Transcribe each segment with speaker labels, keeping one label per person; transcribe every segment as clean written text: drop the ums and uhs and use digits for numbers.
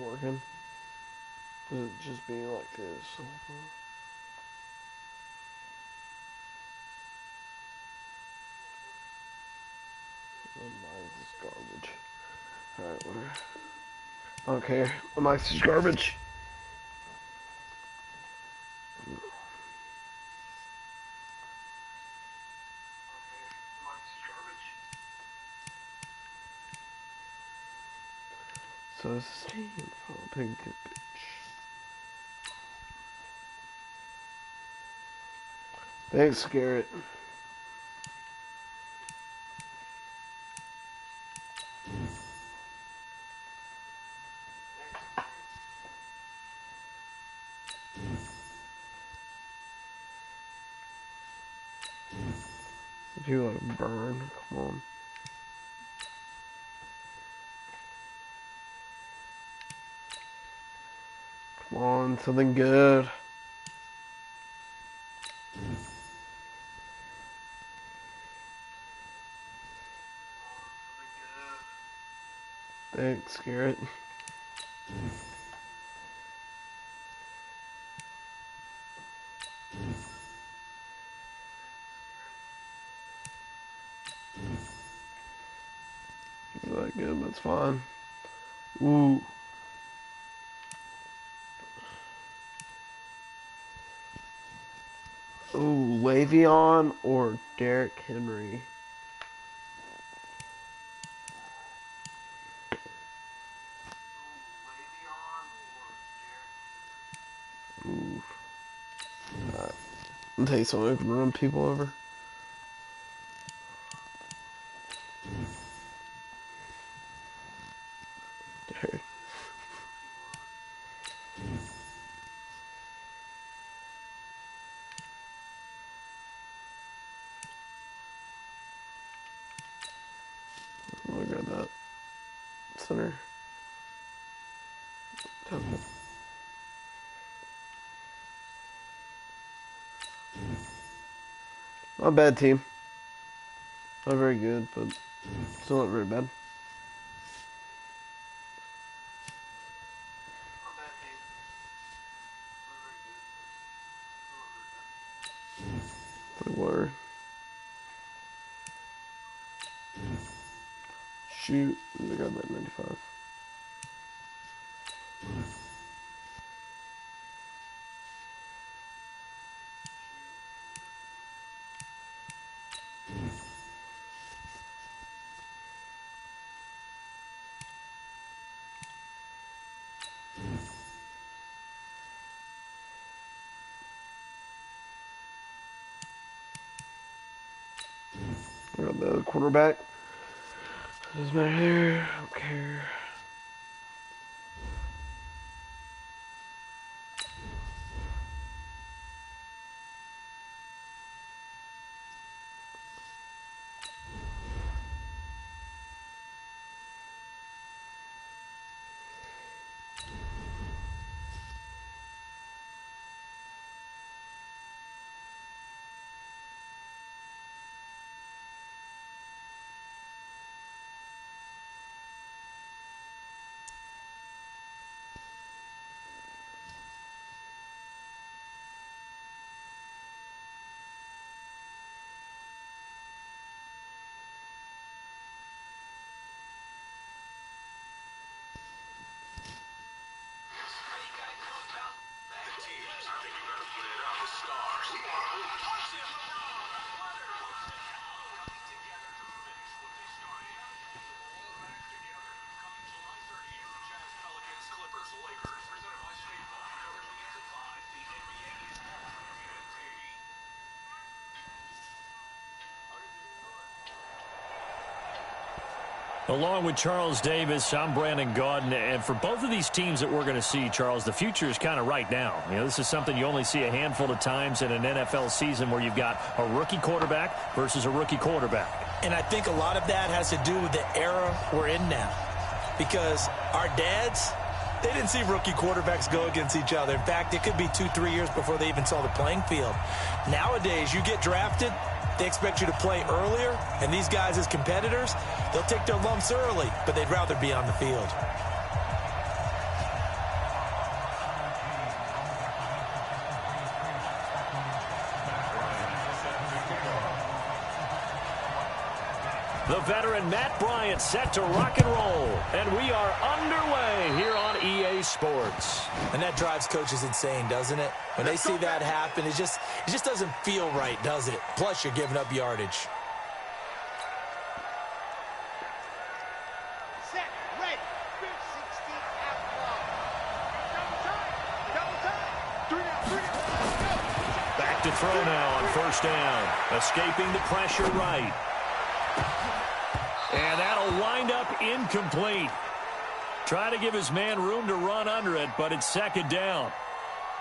Speaker 1: working. It just being like this. Mine's is garbage. Alright, whatever. I don't care. My mic's is garbage. So this is team. Oh, big good bitch. Thanks, Garrett. If you want to burn, come on. Come on, something good. Thanks, Garrett. That good, that's fine. Ooh. Ooh, Le'Veon or Derrick Henry? Ooh. I'll tell you something, I can run people over. Derrick. Oh, I got that. Center. Temple. Not a bad team. Not very good, but still not very bad. Like water. Shoot, I got that 95. I got the quarterback. Doesn't matter there. I don't care.
Speaker 2: Along with Charles Davis, I'm Brandon Gaudin, and for both of these teams that we're going to see, Charles, the future is kind of right now. You know, this is something you only see a handful of times in an NFL season where you've got a rookie quarterback versus a rookie quarterback.
Speaker 3: And I think a lot of that has to do with the era we're in now. Because our dads, they didn't see rookie quarterbacks go against each other. In fact, it could be 2-3 years before they even saw the playing field. Nowadays, you get drafted, they expect you to play earlier, and these guys as competitors, they'll take their lumps early, but they'd rather be on the field.
Speaker 2: The veteran Matt Bryant set to rock and roll. And we are underway here on EA Sports.
Speaker 3: And that drives coaches insane, doesn't it? When they see that happen, it just doesn't feel right, does it? Plus, you're giving up yardage.
Speaker 4: Set, ready, 16 out ball.
Speaker 2: Back to throw now on first down. Escaping the pressure right. And that'll wind up incomplete. Try to give his man room to run under it, but it's second down.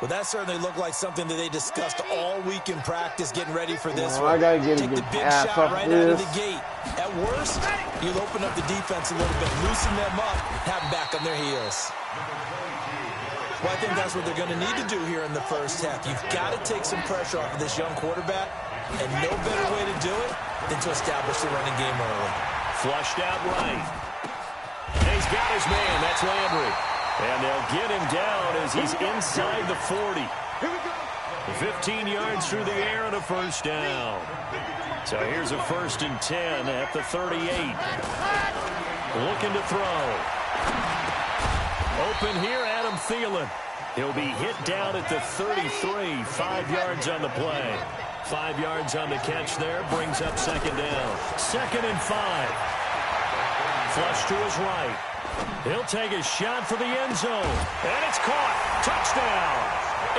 Speaker 3: Well, that certainly looked like something that they discussed all week in practice, getting ready for this
Speaker 1: I
Speaker 3: one.
Speaker 1: gotta get
Speaker 3: Take the big
Speaker 1: ass
Speaker 3: shot
Speaker 1: off
Speaker 3: right out of the gate. At worst, you'll open up the defense a little bit, loosen them up, have them back on their heels. Well, I think that's what they're going to need to do here in the first half. You've got to take some pressure off of this young quarterback, and no better way to do it than to establish the running game early.
Speaker 2: Flushed out right. And he's got his man. That's Landry. And they'll get him down as he's inside the 40. 15 yards through the air and a first down. So here's a 1st and 10 at the 38. Looking to throw. Open here, Adam Thielen. He'll be hit down at the 33. 5 yards on the play. 5 yards on the catch there. Brings up second down. 2nd and 5. Flush to his right. He'll take a shot for the end zone. And it's caught. Touchdown.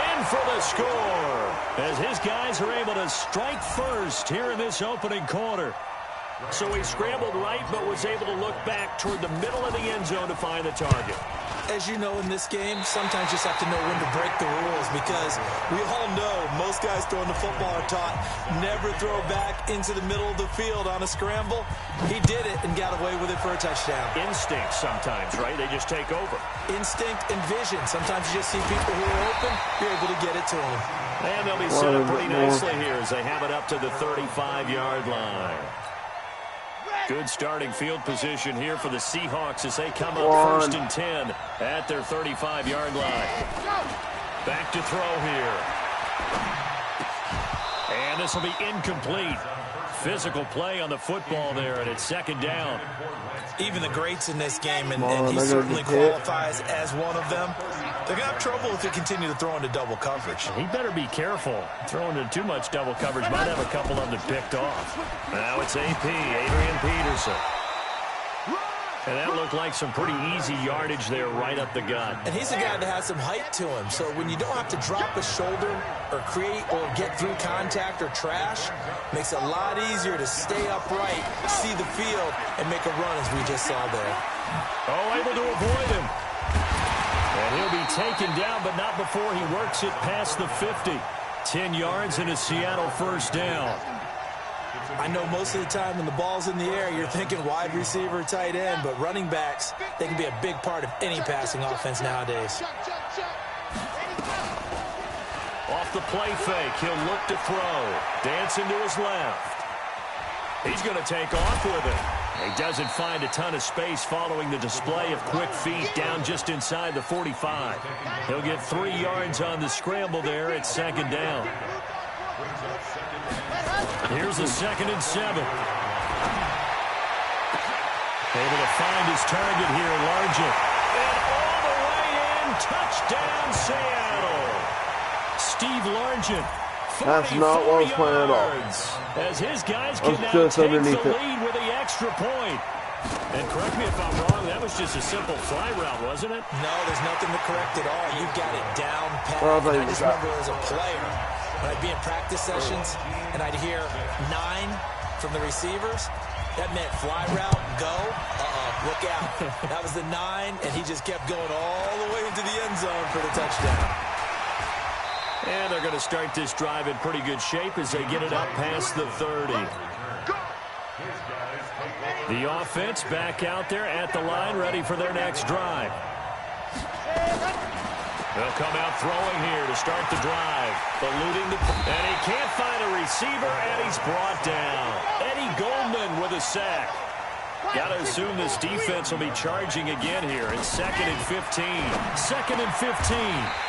Speaker 2: In for the score. As his guys are able to strike first here in this opening quarter. So he scrambled right, but was able to look back toward the middle of the end zone to find the target.
Speaker 3: As you know, in this game, sometimes you just have to know when to break the rules, because we all know most guys throwing the football are taught never throw back into the middle of the field on a scramble. He did it and got away with it for a touchdown.
Speaker 2: Instinct sometimes, right? They just take over.
Speaker 3: Instinct and vision. Sometimes you just see people who are open, you're able to get it to them.
Speaker 2: And they'll be set up pretty nicely here as they have it up to the 35-yard line. Good starting field position here for the Seahawks as they come up 1st and 10 at their 35-yard line. Back to throw here. And this will be incomplete. Physical play on the football there, and it's second down.
Speaker 3: Even the greats in this game, and he certainly qualifies as one of them, they're going to have trouble if they continue to throw into double coverage.
Speaker 2: He better be careful. Throwing into too much double coverage might have a couple of them picked off. Now it's AP, Adrian Peterson. And that looked like some pretty easy yardage there right up the gut.
Speaker 3: And he's a guy that has some height to him. So when you don't have to drop a shoulder or create or get through contact or trash, makes it a lot easier to stay upright, see the field, and make a run as we just saw there.
Speaker 2: Oh, able to avoid him. And he'll be taken down, but not before he works it past the 50. 10 yards and a Seattle first down.
Speaker 3: I know most of the time when the ball's in the air, you're thinking wide receiver, tight end, but running backs, they can be a big part of any passing offense nowadays.
Speaker 2: Off the play fake, he'll look to throw. Dancing to his left. He's going to take off with it. He doesn't find a ton of space following the display of quick feet down just inside the 45. He'll get 3 yards on the scramble there at second down. Here's a 2nd and 7. Able to find his target here, Largent. And all the way in, touchdown Seattle. Steve Largent, 44
Speaker 1: That's not what I was playing at all.
Speaker 2: As his guys can now
Speaker 1: just
Speaker 2: take the
Speaker 1: underneath it.
Speaker 2: lead with the extra point. And correct me if I'm wrong, that was just a simple fly route, wasn't it?
Speaker 3: No, there's nothing to correct at all. You got it down pat.
Speaker 1: Well,
Speaker 3: I just remember as a player, when I'd be in practice sessions and I'd hear 9 from the receivers, that meant fly route, go, look out. That was the 9, and he just kept going all the way into the end zone for the touchdown.
Speaker 2: And they're going to start this drive in pretty good shape as they get it up past the 30. The offense back out there at the line, ready for their next drive. They'll come out throwing here to start the drive. Eluding and he can't find a receiver, and he's brought down. Eddie Goldman with a sack. Got to assume this defense will be charging again here. It's 2nd and 15. 2nd and 15.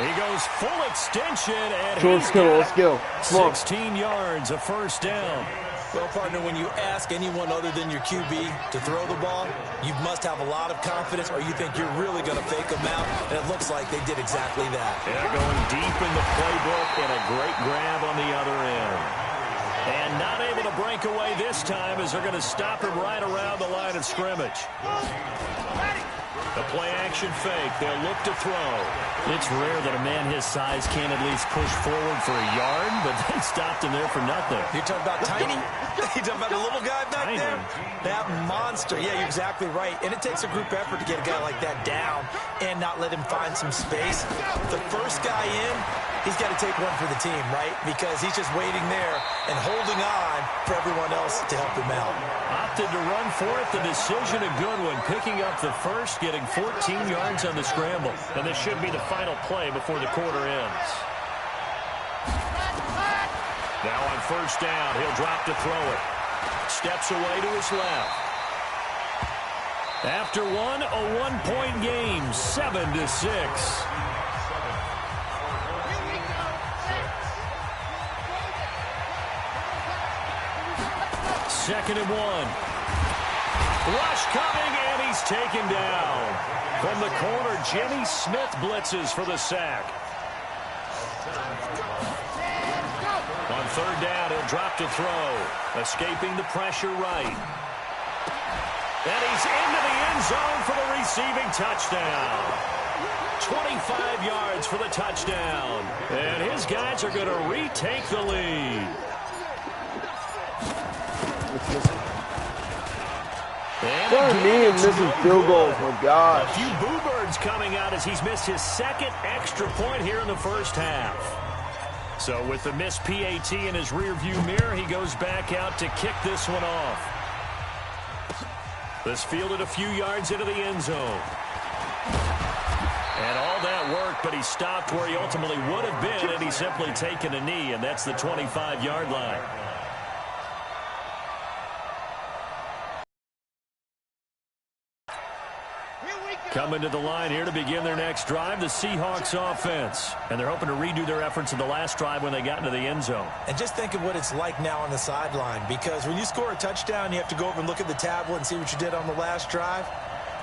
Speaker 2: He goes full extension, and
Speaker 1: Let's go.
Speaker 2: 16 yards, a first down.
Speaker 3: Well, partner, when you ask anyone other than your QB to throw the ball, you must have a lot of confidence or you think you're really going to fake them out, and it looks like they did exactly that.
Speaker 2: Yeah, going deep in the playbook and a great grab on the other end. And not able to break away this time as they're going to stop him right around the line of scrimmage. The play-action fake. They'll look to throw.
Speaker 5: It's rare that a man his size can at least push forward for a yard, but they stopped him there for nothing.
Speaker 3: You're talking about tiny? You're talking about the little guy back there? That monster. Yeah, you're exactly right. And it takes a group effort to get a guy like that down and not let him find some space. The first guy in, he's got to take one for the team, right? Because he's just waiting there and holding on for everyone else to help him out.
Speaker 2: Opted to run for it. The decision a good one. Picking up the first, getting 14 yards on the scramble. And this should be the final play before the quarter ends. Now on first down, he'll drop to throw it. Steps away to his left. After one, a one-point game, 7-6. Second and one. Rush coming, and he's taken down. From the corner, Jimmy Smith blitzes for the sack. On third down, he'll drop to throw. Escaping the pressure right. And he's into the end zone for the receiving touchdown. 25 yards for the touchdown. And his guys are going to retake the lead.
Speaker 1: What a mean missing field goals, my gosh.
Speaker 2: A few boo birds coming out as he's missed his second extra point here in the first half. So with the missed PAT in his rearview mirror, he goes back out to kick this one off. This fielded a few yards into the end zone. And all that work, but he stopped where he ultimately would have been, and he's simply taken a knee, and that's the 25-yard line. Coming to the line here to begin their next drive, the Seahawks offense. And they're hoping to redo their efforts in the last drive when they got into the end zone.
Speaker 3: And just think of what it's like now on the sideline, because when you score a touchdown, you have to go over and look at the tablet and see what you did on the last drive.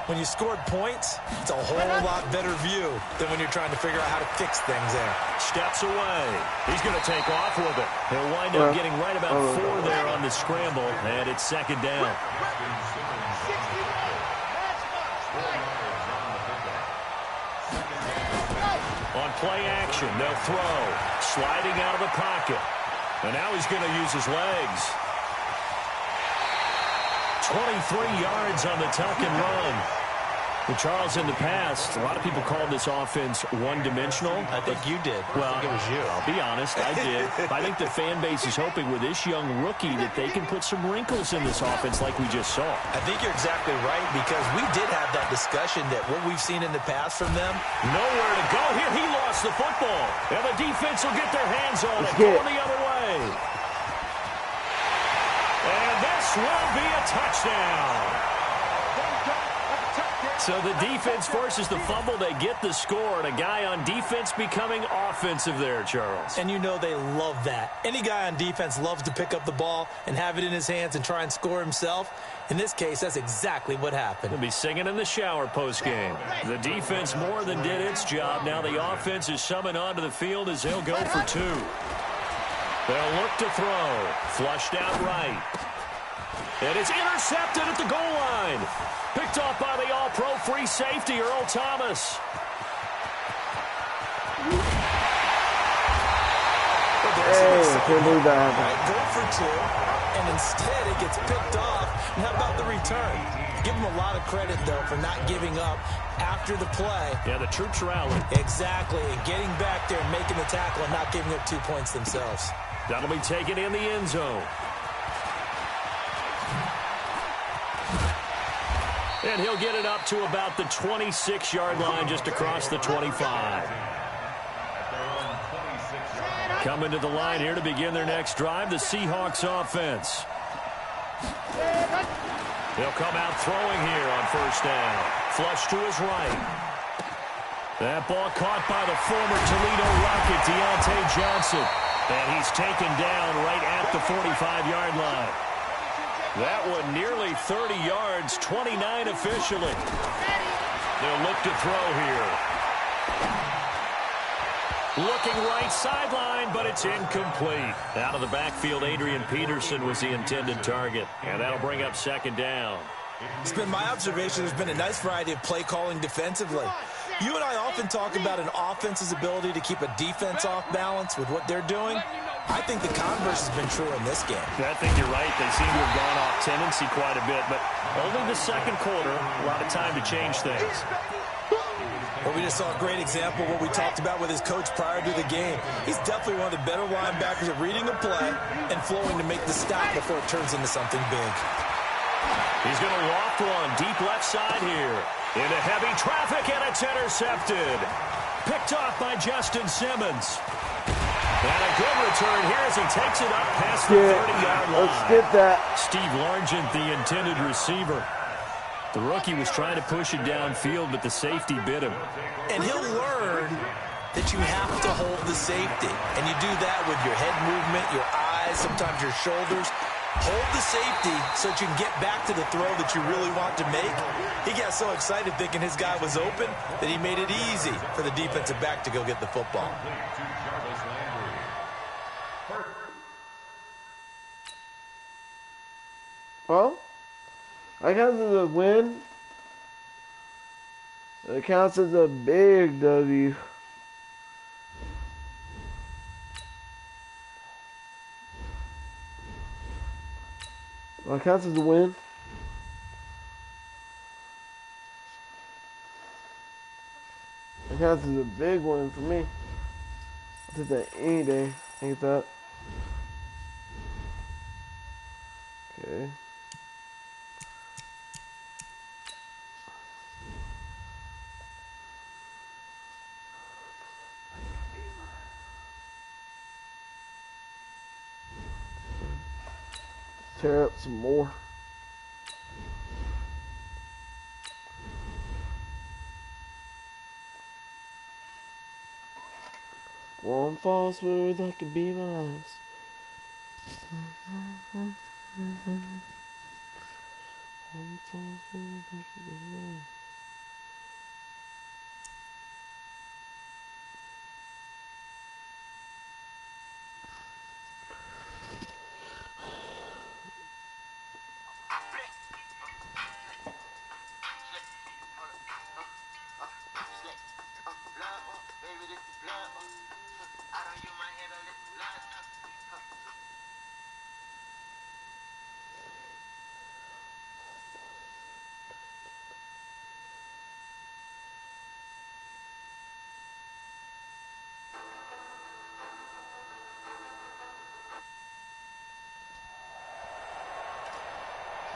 Speaker 3: When you scored points, it's a whole lot better view than when you're trying to figure out how to fix things there.
Speaker 2: Steps away. He's going to take off with it. He'll wind up getting right about 4 there on the scramble, and it's second down. On play action, they'll throw. Sliding out of the pocket. And now he's going to use his legs. 23 yards on the tuck and run. Well, Charles, in the past, a lot of people called this offense one-dimensional.
Speaker 3: I think you did.
Speaker 2: Well,
Speaker 3: I think it was you.
Speaker 2: I'll be honest, I did. I think the fan base is hoping with this young rookie that they can put some wrinkles in this offense like we just saw.
Speaker 3: I think you're exactly right, because we did have that discussion that what we've seen in the past from them.
Speaker 2: Nowhere to go here. He lost the football. And the defense will get their hands on it. Going the other way. And this will be a touchdown. So the defense forces the fumble. They get the score, and a guy on defense becoming offensive there, Charles.
Speaker 3: And you know they love that. Any guy on defense loves to pick up the ball and have it in his hands and try and score himself. In this case, that's exactly what happened.
Speaker 2: He'll be singing in the shower postgame. The defense more than did its job. Now the offense is summoned onto the field as they'll go for 2. They'll look to throw. Flushed out right. And it's intercepted at the goal line. Picked off by the all-pro free safety, Earl Thomas.
Speaker 1: Hey, I can't believe that happened.
Speaker 3: Go for 2, and instead it gets picked off. And how about the return? Give him a lot of credit, though, for not giving up after the play.
Speaker 2: Yeah, the troops rallied.
Speaker 3: Exactly, and getting back there and making the tackle and not giving up 2 points themselves.
Speaker 2: That'll be taken in the end zone. And he'll get it up to about the 26-yard line, just across the 25. Coming to the line here to begin their next drive, the Seahawks offense. They'll come out throwing here on first down. Flush to his right. That ball caught by the former Toledo Rocket, Deontay Johnson. And he's taken down right at the 45-yard line. That one nearly 30 yards, 29 officially. They'll look to throw here. Looking right sideline, but it's incomplete. Out of the backfield, Adrian Peterson was the intended target. And that'll bring up second down.
Speaker 3: It's been my observation there's been a nice variety of play calling defensively. You and I often talk about an offense's ability to keep a defense off balance with what they're doing. I think the converse has been true in this game.
Speaker 2: I think you're right. They seem to have gone off tendency quite a bit, but only the second quarter, a lot of time to change things.
Speaker 3: Well, we just saw a great example of what we talked about with his coach prior to the game. He's definitely one of the better linebackers at reading a play and flowing to make the stop before it turns into something big.
Speaker 2: He's going to loft one deep left side here. Into heavy traffic, and it's intercepted. Picked off by Justin Simmons. And a good return here as he takes it up past the 30-yard line.
Speaker 1: Let's get that.
Speaker 2: Steve Largent, the intended receiver. The rookie was trying to push it downfield, but the safety bit him.
Speaker 3: And he'll learn that you have to hold the safety. And you do that with your head movement, your eyes, sometimes your shoulders. Hold the safety so that you can get back to the throw that you really want to make. He got so excited thinking his guy was open that he made it easy for the defensive back to go get the football.
Speaker 1: Well, I count as a win. It counts as a big W. Well, it counts as a win. It counts as a big win for me. I did that any day. I get that. Okay. Tear up some more. One false word that could be my last. One false word that could be my last.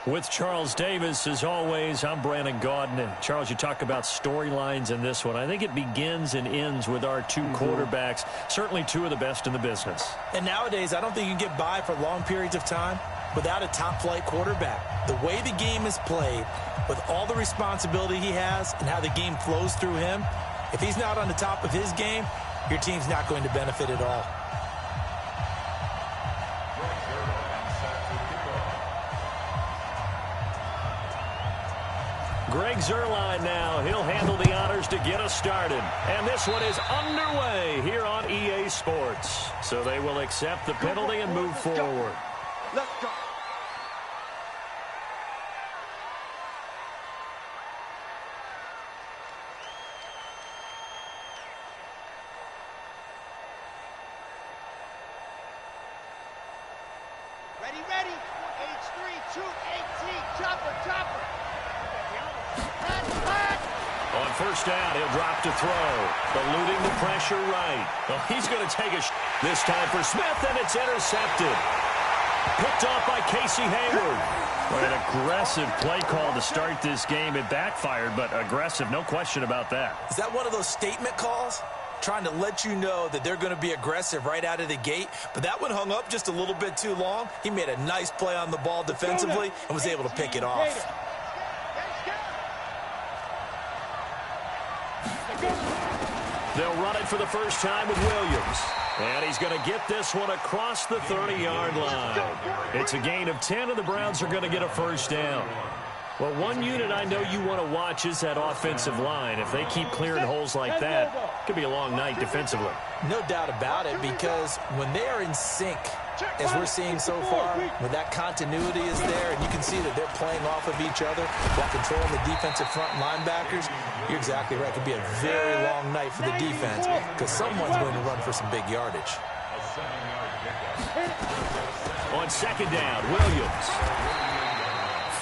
Speaker 2: With Charles Davis, as always, I'm Brandon Gaudin. And Charles, you talk about storylines in this one. I think it begins and ends with our two quarterbacks, certainly two of the best in the business.
Speaker 3: And nowadays, I don't think you can get by for long periods of time without a top-flight quarterback. The way the game is played, with all the responsibility he has and how the game flows through him, if he's not on the top of his game, your team's not going to benefit at all.
Speaker 2: Greg Zuerlein now. He'll handle the honors to get us started. And this one is underway here on EA Sports. So they will accept the penalty and move forward.
Speaker 4: Let's go. Ready, ready. H3, 218, chopper, chopper.
Speaker 2: On first down, he'll drop to throw. Eluding the pressure right. Well, he's going to take a this time for Smith, and it's intercepted. Picked off by Casey Hayward. Well, an aggressive play call to start this game. It backfired, but aggressive, no question about that.
Speaker 3: Is that one of those statement calls? Trying to let you know that they're going to be aggressive right out of the gate. But that one hung up just a little bit too long. He made a nice play on the ball defensively and was able to pick it off.
Speaker 2: They'll run it for the first time with Williams. And he's going to get this one across the 30-yard line. It's a gain of 10, and the Browns are going to get a first down. Well, one unit I know you want to watch is that offensive line. If they keep clearing holes like that, it could be a long night defensively.
Speaker 3: No doubt about it, because when they are in sync, as we're seeing so far, when that continuity is there, and you can see that they're playing off of each other while controlling the defensive front linebackers, you're exactly right. It could be a very long night for the defense because someone's going to run for some big yardage.
Speaker 2: On second down, Williams.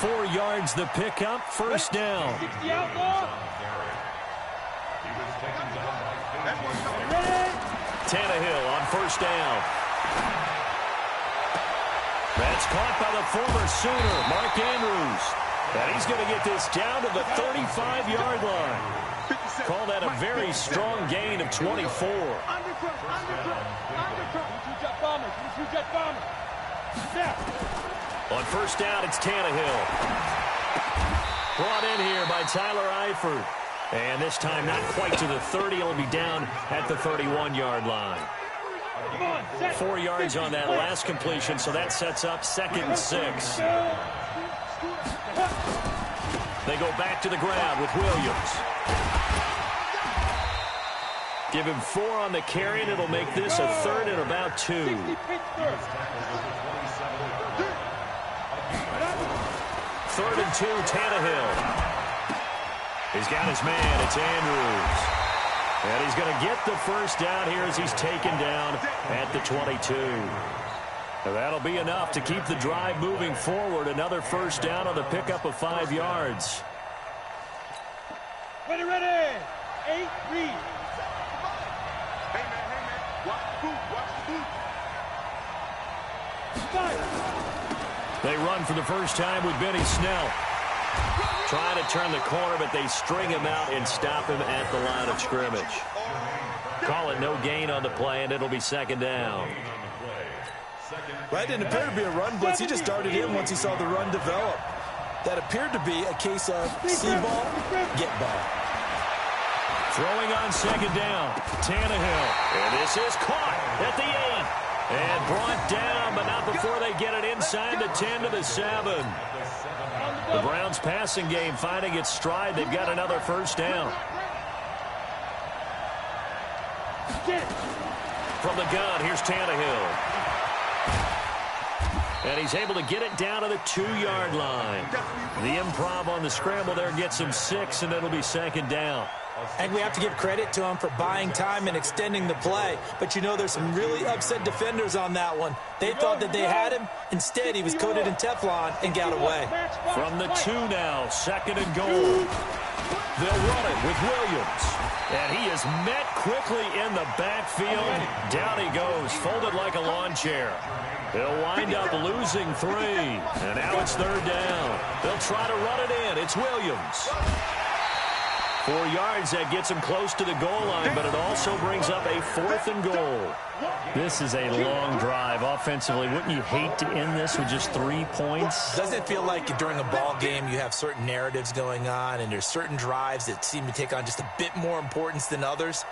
Speaker 2: 4 yards the pickup, first down. Tannehill on first down. That's caught by the former Sooner, Mark Andrews. And he's going to get this down to the 35-yard line. Call that a very strong gain of 24. On first down, it's Tannehill. Brought in here by Tyler Eifert. And this time not quite to the 30. He'll be down at the 31-yard line. 4 yards on that last completion, so that sets up 2nd and 6. They go back to the ground with Williams. Give him 4 on the carry, and it'll make this a 3rd and about 2. 3rd and 2, Tannehill. He's got his man. It's Andrews. And he's going to get the first down here as he's taken down at the 22. And that'll be enough to keep the drive moving forward. Another first down on the pickup of 5 yards.
Speaker 4: Ready, ready. 8, read. Hey, man. Watch the boot.
Speaker 2: They run for the first time with Benny Snell. Trying to turn the corner, but they string him out and stop him at the line of scrimmage. Call it no gain on the play, and it'll be 2nd down.
Speaker 3: Well, it didn't appear to be a run blitz. He just started in once he saw the run develop. That appeared to be a case of see ball, get ball.
Speaker 2: Throwing on 2nd down, Tannehill. And this is caught at the 8. And brought down, but not before they get it inside the 10 to the 7. The Browns passing game finding its stride. They've got another first down. From the gun, here's Tannehill. And he's able to get it down to the 2-yard line. The improv on the scramble there gets him 6, and it'll be 2nd down.
Speaker 3: And we have to give credit to him for buying time and extending the play. But, you know, there's some really upset defenders on that one. They thought that they had him. Instead, he was coated in Teflon and got away.
Speaker 2: From the 2 now, 2nd and goal. They'll run it with Williams. And he is met quickly in the backfield. Down he goes, folded like a lawn chair. He'll wind up losing 3. And now it's 3rd down. They'll try to run it in. It's Williams. 4 yards, that gets him close to the goal line, but it also brings up a 4th and goal. This is a long drive offensively. Wouldn't you hate to end this with just 3 points?
Speaker 3: Doesn't it feel like during a ball game you have certain narratives going on and there's certain drives that seem to take on just a bit more importance than others?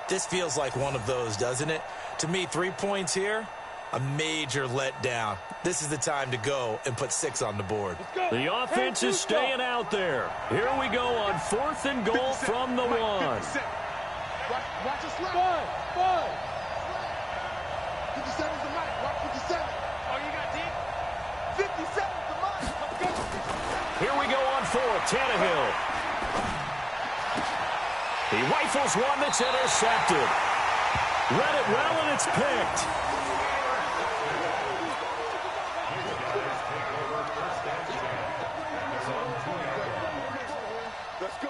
Speaker 3: This feels like one of those, doesn't it? To me, 3 points here, a major letdown. This is the time to go and put 6 on the board.
Speaker 2: The offense is staying out there. Here we go on 4th and goal from the 1.
Speaker 4: Watch the slide. 5. 57's the mic. Watch 57. Oh, you got deep? 57's the mic. Let's go.
Speaker 2: Here we go on 4th. Tannehill. He rifles one that's intercepted. Read it well, and it's picked.
Speaker 4: Let's go.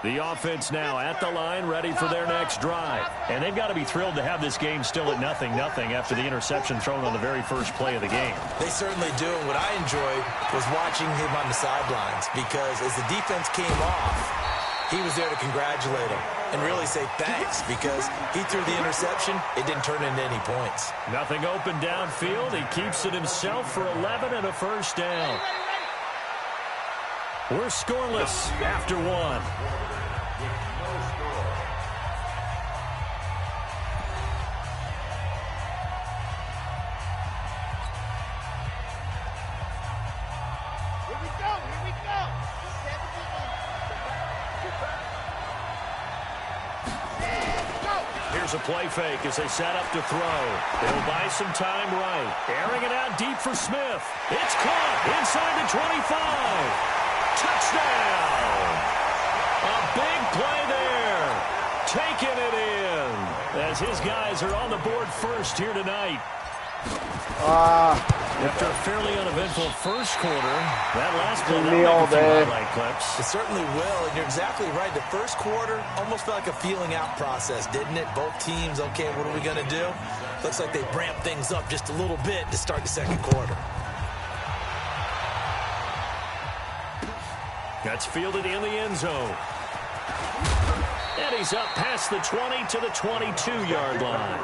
Speaker 2: The offense now at the line, ready for their next drive. And they've got to be thrilled to have this game still at 0-0 after the interception thrown on the very first play of the game.
Speaker 3: They certainly do. And what I enjoyed was watching him on the sidelines, because as the defense came off, he was there to congratulate him and really say thanks, because he threw the interception. It didn't turn into any points.
Speaker 2: Nothing open downfield. He keeps it himself for 11 and a first down. We're scoreless after one.
Speaker 4: Here we go. Here we go.
Speaker 2: Here's a play fake as they set up to throw. They'll buy some time right. Airing it out deep for Smith. It's caught inside the 25. Touchdown! A big play there. Taking it in as his guys are on the board first here tonight. After a fairly uneventful first quarter, that last play, that'll make a few highlight clips.
Speaker 3: It certainly will, and you're exactly right. The first quarter almost felt like a feeling out process, didn't it? Both teams, okay, what are we going to do? Looks like they ramped things up just a little bit to start the second quarter.
Speaker 2: That's fielded in the end zone. And he's up past the 20 to the 22-yard line.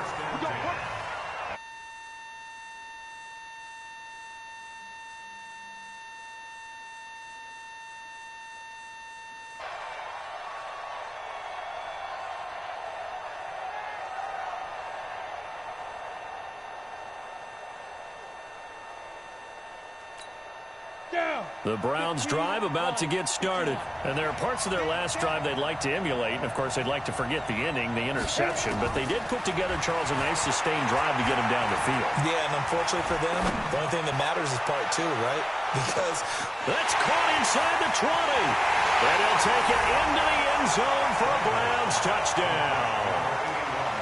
Speaker 2: The Browns drive about to get started. And there are parts of their last drive they'd like to emulate. And, of course, they'd like to forget the ending, the interception. But they did put together, Charles, a nice sustained drive to get him down the field.
Speaker 3: Yeah, and unfortunately for them, the only thing that matters is part two, right? Because
Speaker 2: that's caught inside the 20. And he'll take it into the end zone for a Browns touchdown.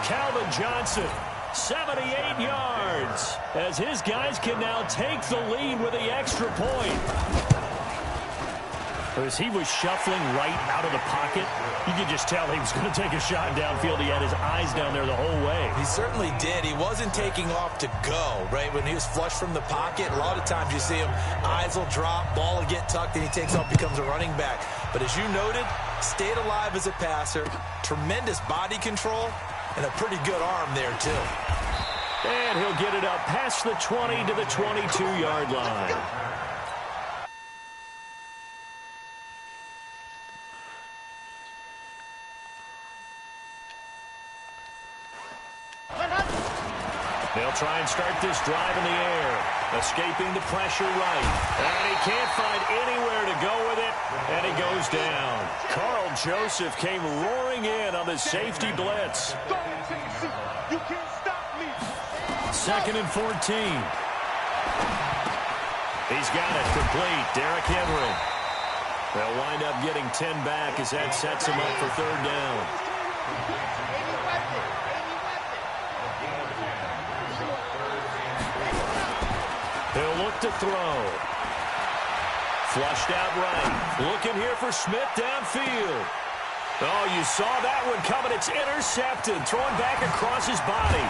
Speaker 2: Calvin Johnson, 78 yards, as his guys can now take the lead with the extra point. As he was shuffling right out of the pocket, you could just tell he was going to take a shot downfield. He had his eyes down there the whole way.
Speaker 3: He certainly did. He wasn't taking off to go, right? When he was flush from the pocket, a lot of times you see him, eyes will drop, ball will get tucked, and he takes off, becomes a running back. But as you noted, stayed alive as a passer, tremendous body control, and a pretty good arm there, too.
Speaker 2: And he'll get it up past the 20 to the 22-yard line. They'll try and start this drive in the air. Escaping the pressure right. And he can't find anywhere to go with it. And he goes down. Carl Joseph came roaring in on the safety blitz.
Speaker 4: You can't stop me.
Speaker 2: 2nd and 14. He's got it complete. Derrick Henry. They'll wind up getting 10 back as that sets him up for 3rd down. He'll look to throw. Flushed out right. Looking here for Smith downfield. Oh, you saw that one coming. It's intercepted. Thrown back across his body.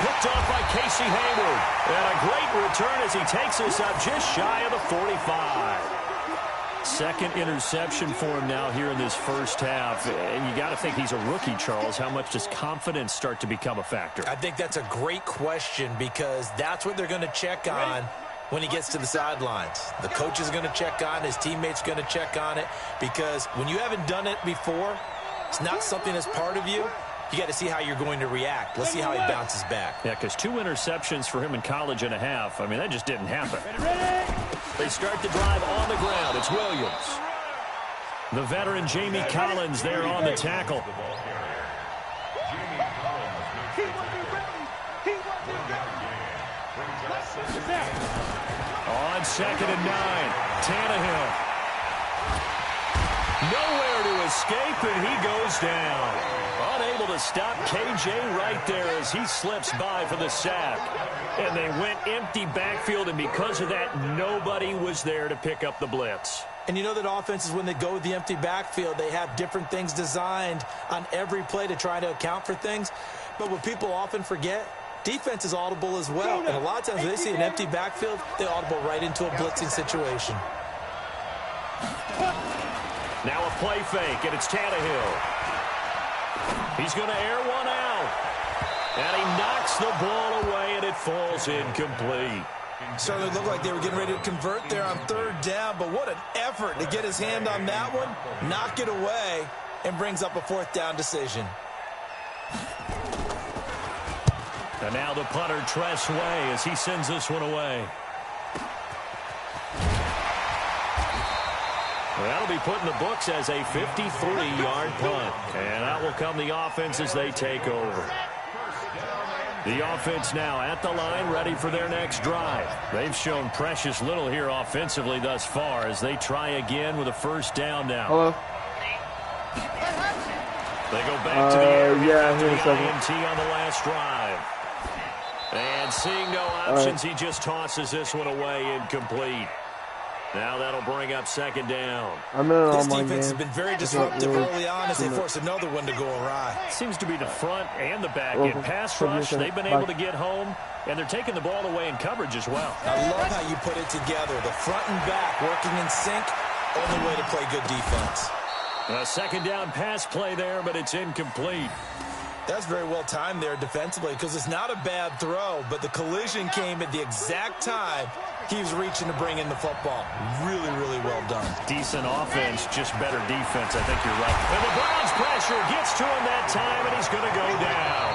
Speaker 2: Picked off by Casey Hayward. And a great return as he takes us up just shy of the 45. 2nd interception for him now here in this first half. And you got to think he's a rookie, Charles. How much does confidence start to become a factor?
Speaker 3: I think that's a great question because that's what they're going to check on when he gets to the sidelines. The coach is going to check on it. His teammates going to check on it because when you haven't done it before, it's not something that's part of you. You got to see how you're going to react. Let's see how he bounces back.
Speaker 2: Yeah, because 2 interceptions for him in college and a half. I mean, that just didn't happen. They start the drive on the ground. It's Williams. The veteran Jamie Collins there on the tackle. On 2nd and 9, Tannehill. Nowhere to escape, and he goes down. Unable to stop KJ right there as he slips by for the sack. And they went empty backfield, and because of that, nobody was there to pick up the blitz.
Speaker 3: And you know that offenses, when they go with the empty backfield, they have different things designed on every play to try to account for things. But what people often forget, defense is audible as well. And a lot of times when they see an empty backfield, they audible right into a blitzing situation.
Speaker 2: Now a play fake, and it's Tannehill. He's going to air one out. And he knocks the ball away, and it falls incomplete.
Speaker 3: Certainly looked like they were getting ready to convert there on third down, but what an effort to get his hand on that one, knock it away, and brings up a fourth down decision.
Speaker 2: And now the punter, Tress Way, as he sends this one away. That'll be put in the books as a 53-yard punt. And out will come the offense as they take over. The offense now at the line, ready for their next drive. They've shown precious little here offensively thus far as they try again with a first down now.
Speaker 1: Hello?
Speaker 2: They go back to the air.
Speaker 1: Yeah,
Speaker 2: to the
Speaker 1: here's something.
Speaker 2: INT on the last drive. And seeing no options, he just tosses this one away incomplete. Now that'll bring up second down.
Speaker 3: This defense has been very disruptive early on as they force another one to go awry.
Speaker 2: Seems to be the front and the back end. Pass rush, they've been able to get home, and they're taking the ball away in coverage as well.
Speaker 3: I love how you put it together. The front and back working in sync, only way to play good defense.
Speaker 2: A second down pass play there, but it's incomplete.
Speaker 3: That's very well timed there defensively because it's not a bad throw, but the collision came at the exact time he was reaching to bring in the football. Really, really well done.
Speaker 2: Decent offense, just better defense. I think you're right. And the Browns pressure gets to him that time, and he's going to go down.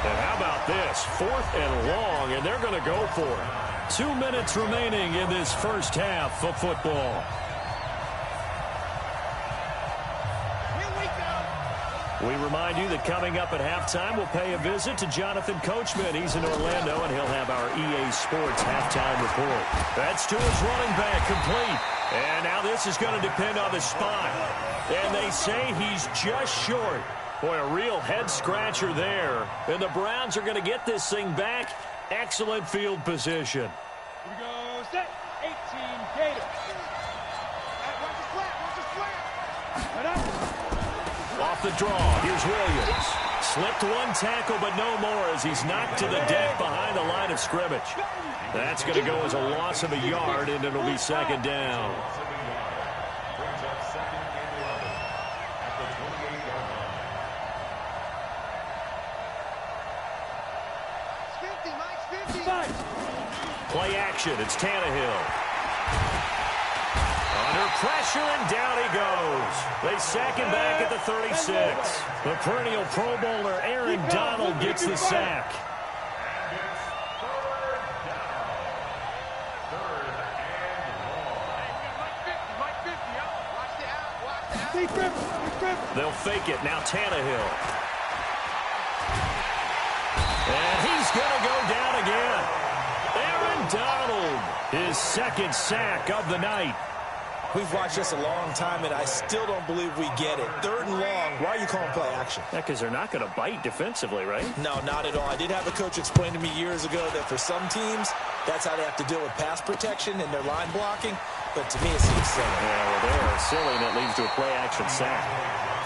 Speaker 2: And how about this? 4th and long, and they're going to go for it. 2 minutes remaining in this first half of football. We remind you that coming up at halftime, we'll pay a visit to Jonathan Coachman. He's in Orlando, and he'll have our EA Sports halftime report. That's to his running back, complete. And now this is going to depend on the spot. And they say he's just short. Boy, a real head-scratcher there. And the Browns are going to get this thing back. Excellent field position.
Speaker 4: Here we go, set, 18, Gator. Watch the slant, watch the slant. Right up.
Speaker 2: Off the draw, here's Williams. Slipped one tackle, but no more as he's knocked to the deck behind the line of scrimmage. That's going to go as a loss of a yard, and it'll be second down. Play action, it's Tannehill. Under pressure, and down he goes. They sack him back at the 36. The perennial Pro Bowler Aaron Donald gets the sack. They'll fake it. Now Tannehill. And he's going to go down again. Aaron Donald, his second sack of the night.
Speaker 3: We've watched this a long time, and I still don't believe we get it. 3rd and long, why are you calling play action?
Speaker 2: Yeah, because they're not going to bite defensively, right?
Speaker 3: No, not at all. I did have a coach explain to me years ago that for some teams, that's how they have to deal with pass protection and their line blocking. But to me, it seems silly.
Speaker 2: Yeah, well, they're silly, and it leads to a play-action sack.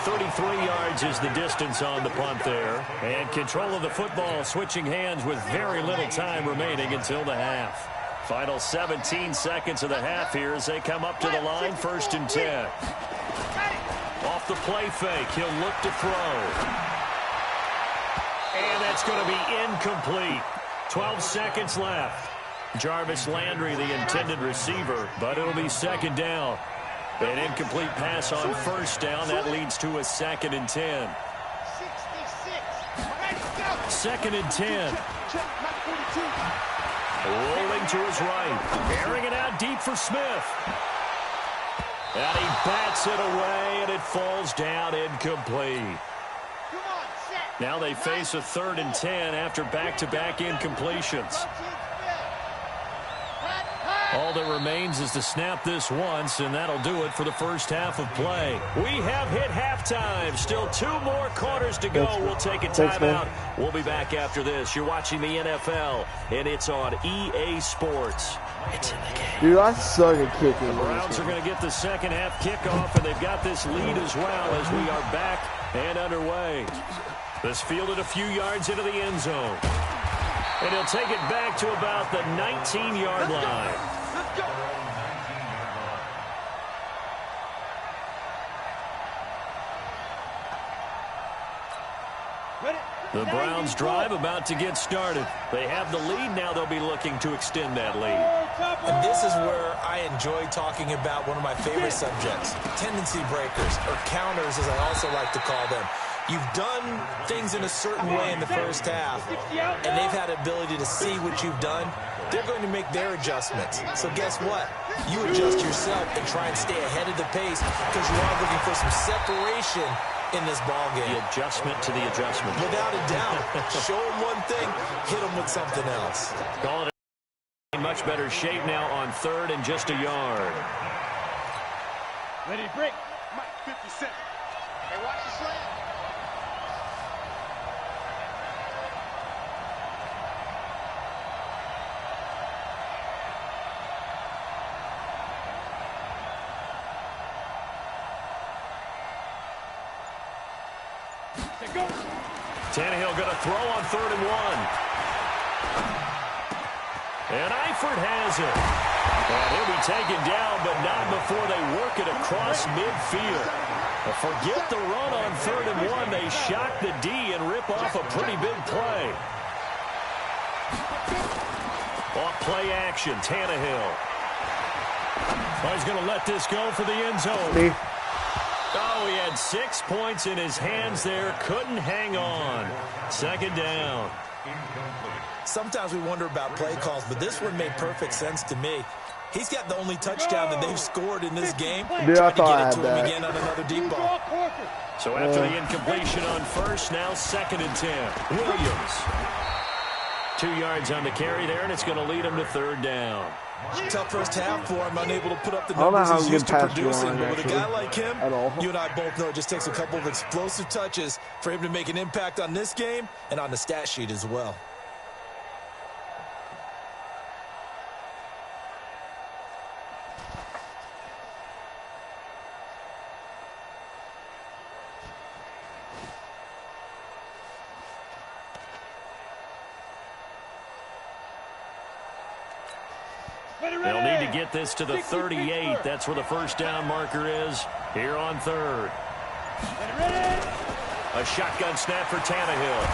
Speaker 2: 33 yards is the distance on the punt there. And control of the football switching hands with very little time remaining until the half. Final 17 seconds of the half here as they come up to the line, 1st and 10. Off the play fake, he'll look to throw. And that's going to be incomplete. 12 seconds left. Jarvis Landry, the intended receiver, but it'll be second down. An incomplete pass on 1st down. That leads to a 2nd and 10. 2nd and 10. Rolling to his right. Airing it out deep for Smith. And he bats it away, and it falls down incomplete. Now they face a 3rd and 10 after back-to-back incompletions. All that remains is to snap this once, and that'll do it for the first half of play. We have hit halftime. Still 2 more quarters to go. We'll take a timeout. We'll be back after this. You're watching the NFL, and it's on EA Sports. It's in the game.
Speaker 1: Dude, I suck at kicking.
Speaker 2: The Browns are going to get the second half kickoff, and they've got this lead as well as we are back and underway. This fielded a few yards into the end zone. And he'll take it back to about the 19-yard line.
Speaker 4: Let's go.
Speaker 1: Ready?
Speaker 2: The Browns drive about to get started. They have the lead. Now they'll be looking to extend that lead.
Speaker 3: And this is where I enjoy talking about one of my favorite subjects, tendency breakers, or counters as I also like to call them. You've done things in a certain way in the first half, and they've had the ability to see what you've done. They're going to make their adjustments. So guess what? You adjust yourself and try and stay ahead of the pace because you are looking for some separation in this ball game.
Speaker 2: The adjustment to the adjustment.
Speaker 3: Without a doubt. Show them one thing, hit them with something else.
Speaker 2: Calling it in much better shape now on third and just a yard.
Speaker 4: Ready to break. Mike, 57. Hey, watch the slant.
Speaker 2: Tannehill going to throw on 3rd and 1. And Eifert has it. And he'll be taken down, but not before they work it across midfield. Forget the run on 3rd and 1. They shock the D and rip off a pretty big play. Off play action, Tannehill. Oh, he's going to let this go for the end zone. Oh, he had 6 points in his hands there. Couldn't hang on. 2nd down.
Speaker 3: Sometimes we wonder about play calls, but this one made perfect sense to me. He's got the only touchdown that they've scored in this game.
Speaker 1: Dude, I thought
Speaker 3: Tried to get it
Speaker 1: I had
Speaker 3: to him
Speaker 1: that.
Speaker 3: again on another deep ball.
Speaker 2: So after the incompletion on first, now 2nd and 10. Williams. 2 yards on the carry there, and it's going to lead him to 3rd down.
Speaker 3: Tough first half for him, unable to put up the
Speaker 1: I don't know
Speaker 3: numbers
Speaker 1: how
Speaker 3: he's
Speaker 1: good
Speaker 3: used to
Speaker 1: pass
Speaker 3: producing.
Speaker 1: line,
Speaker 3: But with a guy
Speaker 1: actually,
Speaker 3: like him,
Speaker 1: at all.
Speaker 3: you and I both know it just takes a couple of explosive touches for him to make an impact on this game and on the stat sheet as well.
Speaker 2: They'll need to get this to the 38. That's where the first down marker is here on 3rd. A shotgun snap for Tannehill.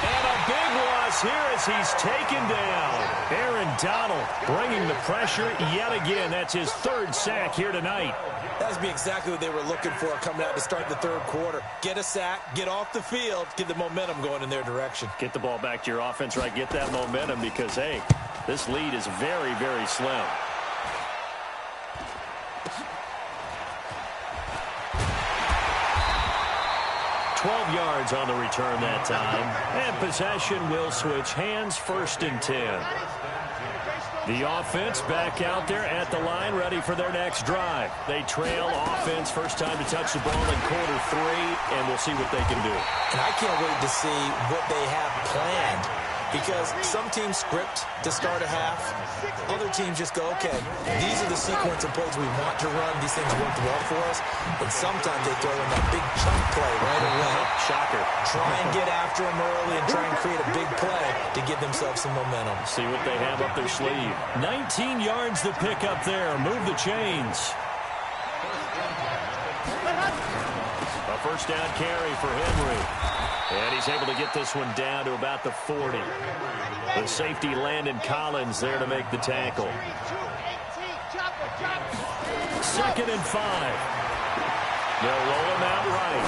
Speaker 2: And a big loss here as he's taken down. Aaron Donald bringing the pressure yet again. That's his 3rd sack here tonight.
Speaker 3: That would be exactly what they were looking for coming out to start the 3rd quarter. Get a sack, get off the field, get the momentum going in their direction.
Speaker 2: Get the ball back to your offense, right? Get that momentum because, hey, this lead is very, very slim. Yards on the return that time. And possession will switch hands, 1st and 10. The offense back out there at the line, ready for their next drive. They trail offense, first time to touch the ball in quarter 3, and we'll see what they can do.
Speaker 3: And I can't wait to see what they have planned, because some teams script to start a half. Other teams just go, okay, these are the sequence of plays we want to run. These things work well for us. And sometimes they throw in that big chunk play right away.
Speaker 2: Shocker.
Speaker 3: Try and get after them early and try and create a big play to give themselves some momentum.
Speaker 2: See what they have up their sleeve. 19 yards to pick up there. Move the chains. A first down carry for Henry. And he's able to get this one down to about the 40. The safety, Landon Collins, there to make the tackle. 2nd and 5. They'll roll him out right.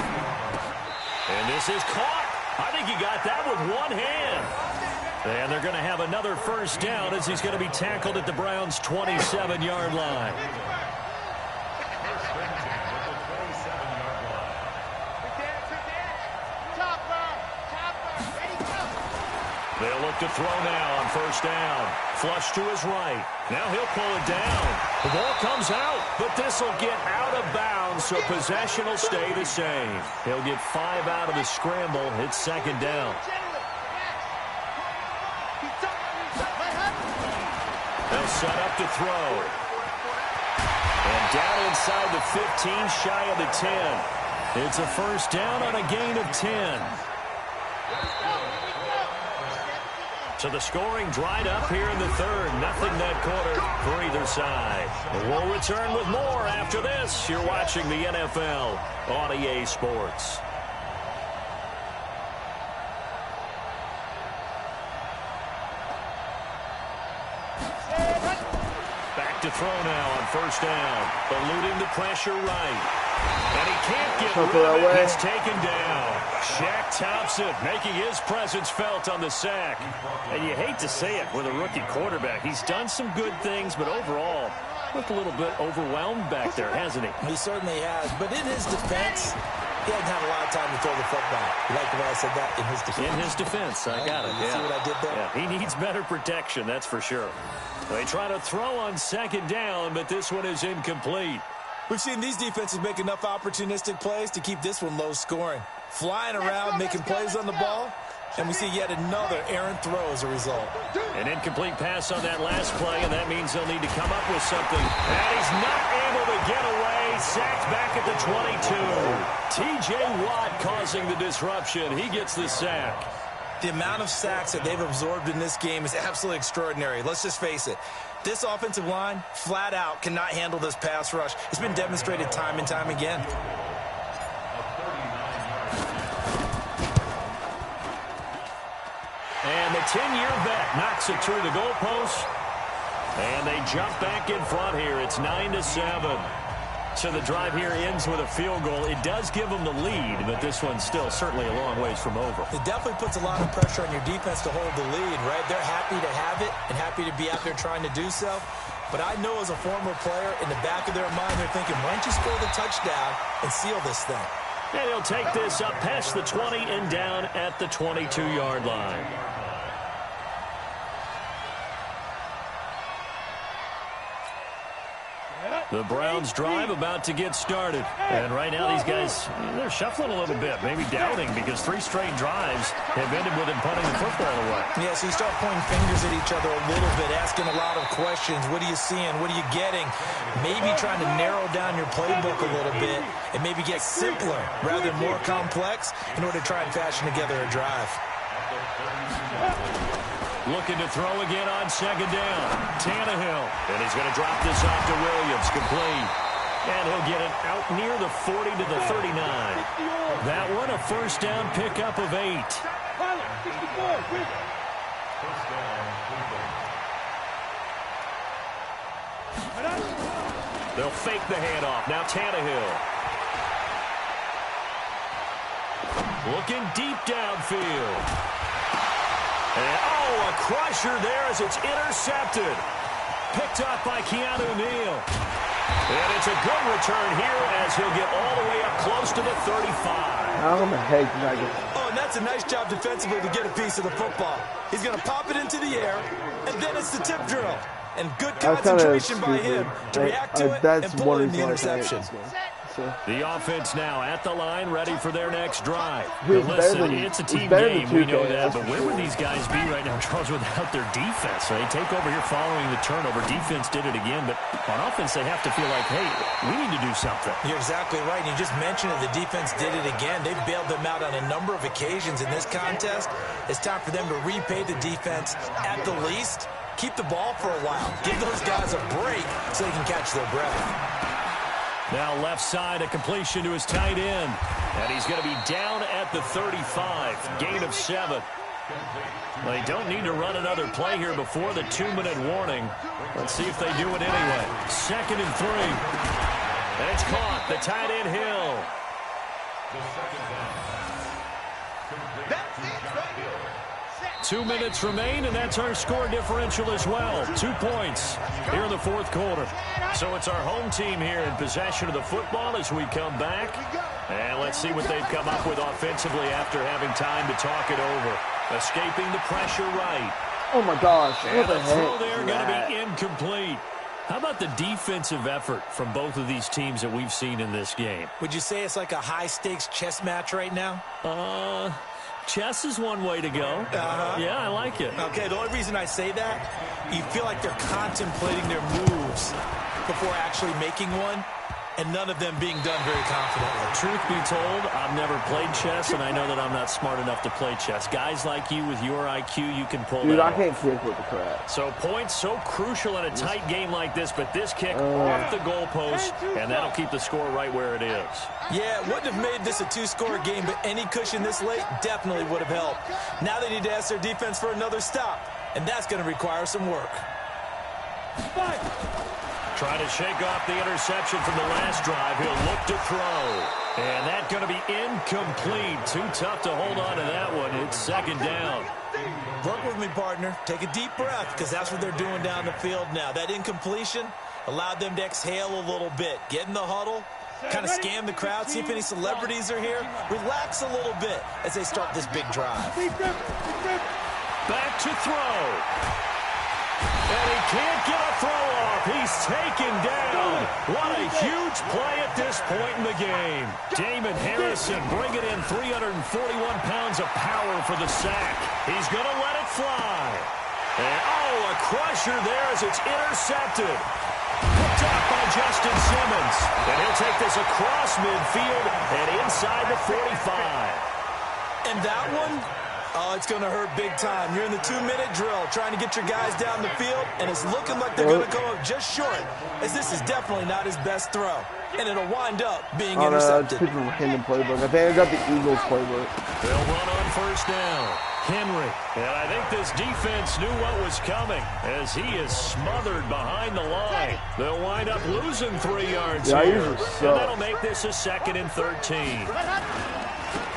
Speaker 2: And this is caught. I think he got that with one hand. And they're going to have another first down as he's going to be tackled at the Browns' 27-yard line. They'll look to throw now on first down. Flush to his right. Now he'll pull it down. The ball comes out, but this will get out of bounds, so possession will stay the same. He'll get 5 out of the scramble. It's 2nd down. They'll set up to throw. And down inside the 15, shy of the 10. It's a first down on a gain of 10. So the scoring dried up here in the 3rd. Nothing that quarter for either side. We'll return with more after this. You're watching the NFL on EA Sports. to throw now on first down. Eluding the pressure right. And he can't get rid of it. He's taken down. Shaq Thompson making his presence felt on the sack. And you hate to say it with a rookie quarterback. He's done some good things, but overall, looked a little bit overwhelmed back there, hasn't he?
Speaker 3: He certainly has. But in his defense, he hadn't had a lot of time to throw the football. You like the way I said that? In his defense.
Speaker 2: In his defense. I got it.
Speaker 3: You see what I did there?
Speaker 2: Yeah, he needs better protection, that's for sure. They try to throw on second down, but this one is incomplete.
Speaker 3: We've seen these defenses make enough opportunistic plays to keep this one low scoring. Flying around, making plays on the ball, and we see yet another errant throw as a result.
Speaker 2: An incomplete pass on that last play, and that means they'll need to come up with something. And he's not able to get away. Sacked back at the 22. T.J. Watt causing the disruption. He gets the sack.
Speaker 3: The amount of sacks that they've absorbed in this game is absolutely extraordinary. Let's just face it. This offensive line, flat out, cannot handle this pass rush. It's been demonstrated time and time again.
Speaker 2: And the 10-year vet knocks it through the goalpost. And they jump back in front here. It's 9-7. So the drive here ends with a field goal. It does give them the lead, but this one's still certainly a long ways from over.
Speaker 3: It definitely puts a lot of pressure on your defense to hold the lead, right? They're happy to have it and happy to be out there trying to do so. But I know as a former player, in the back of their mind, they're thinking, why don't you score the touchdown and seal this thing?
Speaker 2: And he'll take this up past the 20 and down at the 22-yard line. The Browns drive about to get started. And right now these guys, they're shuffling a little bit, maybe doubting, because 3 straight drives have ended with them punting the football away.
Speaker 3: Yeah, so you start pointing fingers at each other a little bit, asking a lot of questions. What are you seeing? What are you getting? Maybe trying to narrow down your playbook a little bit and maybe get simpler rather than more complex in order to try and fashion together a drive.
Speaker 2: Looking to throw again on second down. Tannehill. And he's going to drop this off to Williams. Complete. And he'll get it out near the 40 to the 39. That one, a first down pickup of 8. They'll fake the handoff. Now Tannehill. Looking deep downfield. And, a crusher there as it's intercepted. Picked up by Keanu Neal. And it's a good return here as he'll get all the way up close to the 35.
Speaker 1: How the heck did I get that?
Speaker 3: Oh, and that's a nice job defensively to get a piece of the football. He's going to pop it into the air, and then it's the tip drill. And good concentration by him to react to it and pull in the interception.
Speaker 2: The offense now at the line, ready for their next drive.
Speaker 1: Listen,
Speaker 2: it's a team game, we know that, but where would these guys be right now, Charles, without their defense? So they take over here following the turnover. Defense did it again, but on offense they have to feel like, hey, we need to do something.
Speaker 3: You're exactly right, and you just mentioned it. The defense did it again. They've bailed them out on a number of occasions in this contest. It's time for them to repay the defense at the least. Keep the ball for a while. Give those guys a break so they can catch their breath.
Speaker 2: Now left side, a completion to his tight end. And he's going to be down at the 35. Gain of 7. They don't need to run another play here before the 2-minute warning. Let's see if they do it anyway. 2nd and 3. And it's caught. The tight end Hill. 2 minutes remain, and that's our score differential as well. 2 points here in the 4th quarter. So it's our home team here in possession of the football as we come back. And let's see what they've come up with offensively after having time to talk it over. Escaping the pressure right.
Speaker 1: Oh, my gosh.
Speaker 2: And the throw there going to be incomplete. How about the defensive effort from both of these teams that we've seen in this game?
Speaker 3: Would you say it's like a high-stakes chess match right now?
Speaker 2: Chess is one way to go. Yeah, I like it.
Speaker 3: Okay, the only reason I say that, you feel like they're contemplating their moves before actually making one, and none of them being done very confidently.
Speaker 2: Truth be told, I've never played chess, and I know that I'm not smart enough to play chess. Guys like you with your IQ, you can pull that off.
Speaker 1: I can't kick with the crap.
Speaker 2: So points so crucial in a tight game like this, but this kick off the goalpost, and that'll keep the score right where it is.
Speaker 3: Yeah, it wouldn't have made this a 2-score game, but any cushion this late definitely would have helped. Now they need to ask their defense for another stop, and that's going to require some work.
Speaker 2: Trying to shake off the interception from the last drive. He'll look to throw. And that's going to be incomplete. Too tough to hold on to that one. It's second down.
Speaker 3: Work with me, partner. Take a deep breath, because that's what they're doing down the field now. That incompletion allowed them to exhale a little bit. Get in the huddle, kind of scan the crowd, see if any celebrities are here. Relax a little bit as they start this big drive.
Speaker 2: Back to throw. And he can't get a throw off. He's taken down. What a huge play at this point in the game. Damon Harrison bringing in 341 pounds of power for the sack. He's going to let it fly. And, a crusher there as it's intercepted. Picked up by Justin Simmons. And he'll take this across midfield and inside the 45.
Speaker 3: And that one, it's going to hurt big time. You're in the 2-minute drill trying to get your guys down the field, and it's looking like they're going to go up just short, as this is definitely not his best throw. And it'll wind up being intercepted.
Speaker 1: People in the playbook. I think I got the Eagles playbook.
Speaker 2: They'll run on first down. Henry. And I think this defense knew what was coming as he is smothered behind the line. They'll wind up losing 3 yards here. And that'll make this a 2nd and 13.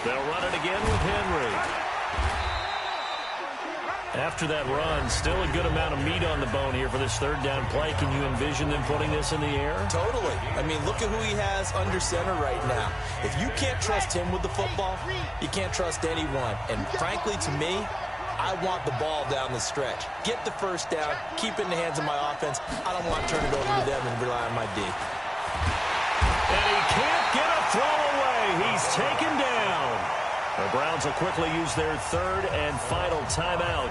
Speaker 2: They'll run it again with Henry. After that run, still a good amount of meat on the bone here for this 3rd down play. Can you envision them putting this in the air?
Speaker 3: Totally. I mean, look at who he has under center right now. If you can't trust him with the football, you can't trust anyone. And frankly, to me, I want the ball down the stretch. Get the first down, keep it in the hands of my offense. I don't want to turn it over to them and rely on my D.
Speaker 2: And he can't get a throw away. He's taken down. The Browns will quickly use their 3rd and final timeout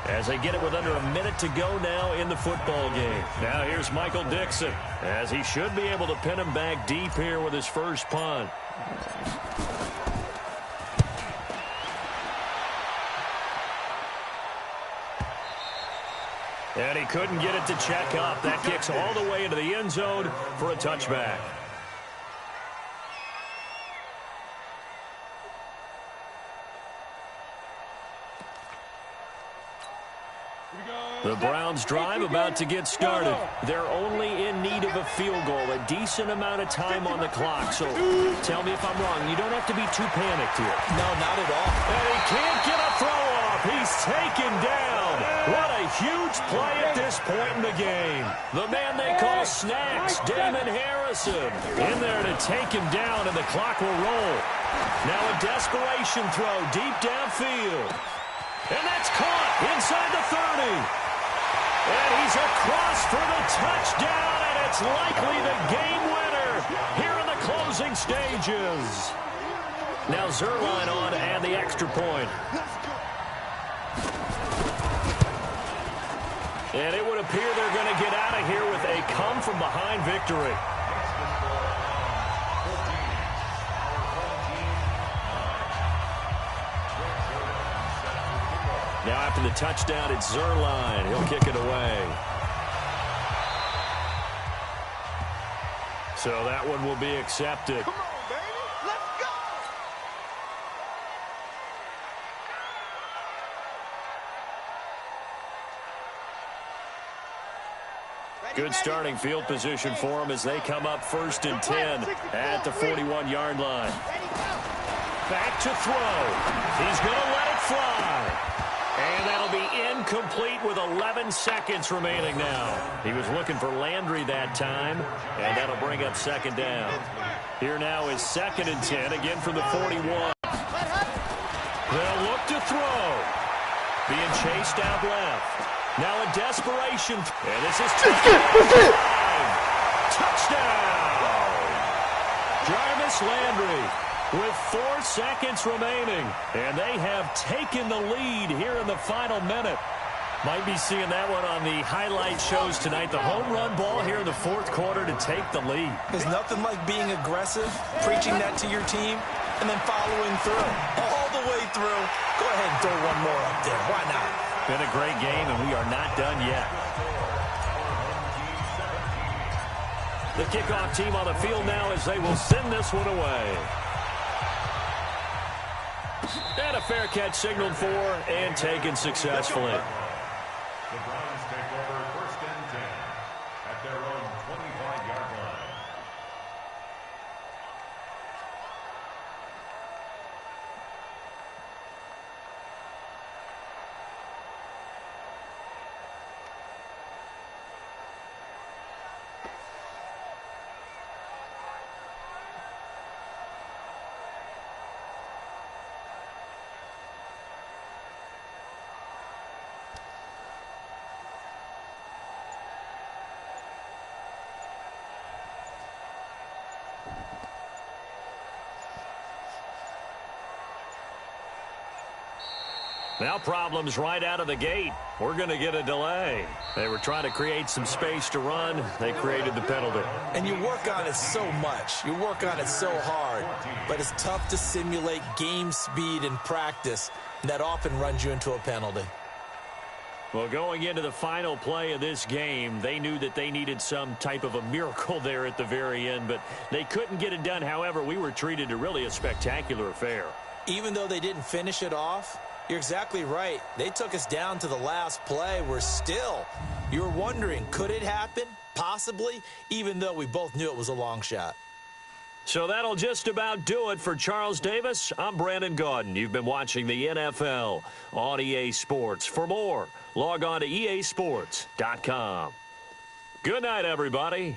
Speaker 2: as they get it with under a minute to go now in the football game. Now here's Michael Dixon as he should be able to pin him back deep here with his first punt. And he couldn't get it to check up. That kicks all the way into the end zone for a touchback. The Browns drive about to get started. They're only in need of a field goal, a decent amount of time on the clock. So tell me if I'm wrong. You don't have to be too panicked here.
Speaker 3: No, not at all.
Speaker 2: And he can't get a throw off. He's taken down. What a huge play at this point in the game. The man they call Snacks, Damon Harrison, in there to take him down, and the clock will roll. Now a desperation throw deep downfield. And that's caught inside the 30. And he's across for the touchdown, and it's likely the game winner here in the closing stages. Now Zerline on to add the extra point. And it would appear they're going to get out of here with a come-from-behind victory. Now after the touchdown, it's Zerline. He'll kick it away. So that one will be accepted.
Speaker 4: Come on, baby. Let's go.
Speaker 2: Good starting field position for him as they come up 1st and 10 at the 41-yard line. Back to throw. He's going to let it fly. And that'll be incomplete with 11 seconds remaining now. He was looking for Landry that time, and that'll bring up 2nd down. Here now is 2nd and 10, again from the 41. They'll look to throw. Being chased out left. Now a desperation. And this is touchdown. Jarvis Landry with 4 seconds remaining. And they have taken the lead here in the final minute. Might be seeing that one on the highlight shows tonight. The home run ball here in the 4th quarter to take the lead.
Speaker 3: There's nothing like being aggressive, preaching that to your team, and then following through. All the way through. Go ahead and throw one more up there. Why not?
Speaker 2: Been a great game, and we are not done yet. The kickoff team on the field now as they will send this one away. And a fair catch signaled for and taken successfully.
Speaker 6: The Browns take over 1st and 10 at their own 20.
Speaker 2: Now problems right out of the gate. We're going to get a delay. They were trying to create some space to run. They created the penalty.
Speaker 3: And you work on it so much. You work on it so hard. But it's tough to simulate game speed in practice. And that often runs you into a penalty.
Speaker 2: Well, going into the final play of this game, they knew that they needed some type of a miracle there at the very end, but they couldn't get it done. However, we were treated to really a spectacular affair.
Speaker 3: Even though they didn't finish it off, you're exactly right. They took us down to the last play. You're wondering, could it happen? Possibly, even though we both knew it was a long shot.
Speaker 2: So that'll just about do it for Charles Davis. I'm Brandon Gaudin. You've been watching the NFL on EA Sports. For more, log on to easports.com. Good night, everybody.